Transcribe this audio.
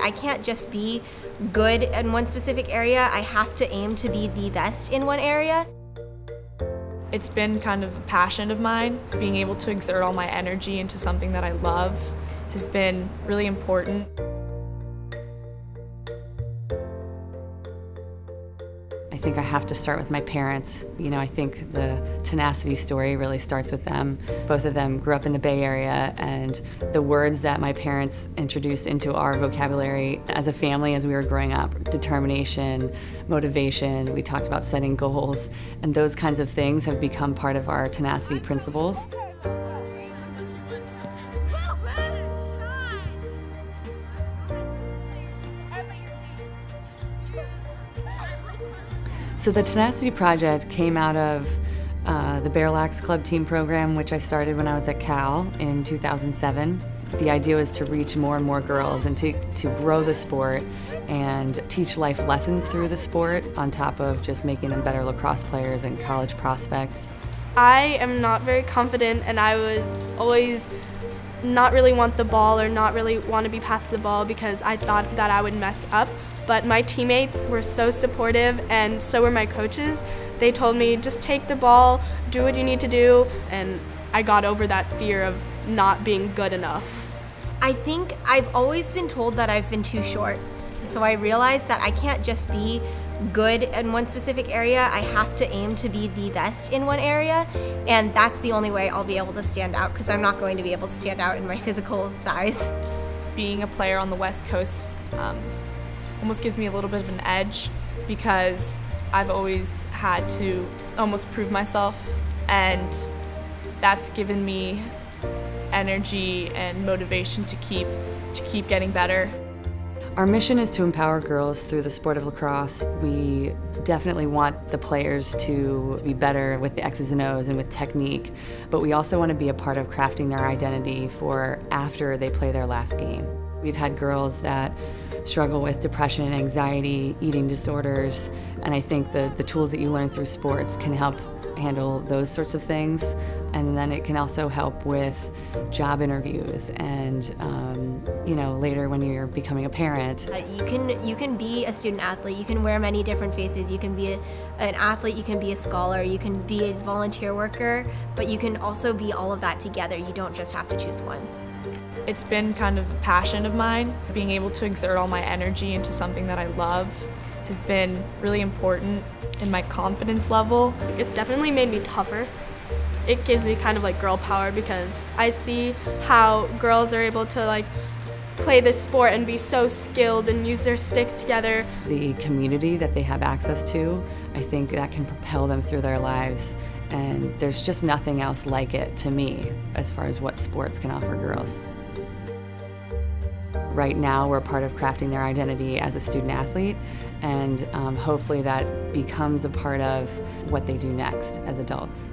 I can't just be good in one specific area. I have to aim to be the best in one area. It's been kind of a passion of mine. Being able to exert all my energy into something that I love has been really important. I think I have to start with my parents. You know, I think the tenacity story really starts with them. Both of them grew up in the Bay Area, and the words that my parents introduced into our vocabulary as a family as we were growing up, determination, motivation, we talked about setting goals, and those kinds of things have become part of our tenacity principles. So the Tenacity Project came out of the Bear Lax Club Team program, which I started when I was at Cal in 2007. The idea was to reach more and more girls and to grow the sport and teach life lessons through the sport on top of just making them better lacrosse players and college prospects. I am not very confident, and I would always not really want the ball or not really want to be past the ball because I thought that I would mess up. But my teammates were so supportive, and so were my coaches. They told me, just take the ball, do what you need to do, and I got over that fear of not being good enough. I think I've always been told that I've been too short. So I realized that I can't just be good in one specific area. I have to aim to be the best in one area, and that's the only way I'll be able to stand out, because I'm not going to be able to stand out in my physical size. Being a player on the West Coast almost gives me a little bit of an edge, because I've always had to almost prove myself, and that's given me energy and motivation to keep getting better. Our mission is to empower girls through the sport of lacrosse. We definitely want the players to be better with the X's and O's and with technique, but we also want to be a part of crafting their identity for after they play their last game. We've had girls that struggle with depression, anxiety, eating disorders, and I think the tools that you learn through sports can help handle those sorts of things. And then it can also help with job interviews and you know, later when you're becoming a parent. You can be a student athlete, you can wear many different faces, you can be an athlete, you can be a scholar, you can be a volunteer worker, but you can also be all of that together. You don't just have to choose one. It's been kind of a passion of mine. Being able to exert all my energy into something that I love has been really important in my confidence level. It's definitely made me tougher. It gives me kind of like girl power, because I see how girls are able to like play this sport and be so skilled and use their sticks together. The community that they have access to, I think that can propel them through their lives, and there's just nothing else like it to me as far as what sports can offer girls. Right now we're part of crafting their identity as a student athlete, and hopefully that becomes a part of what they do next as adults.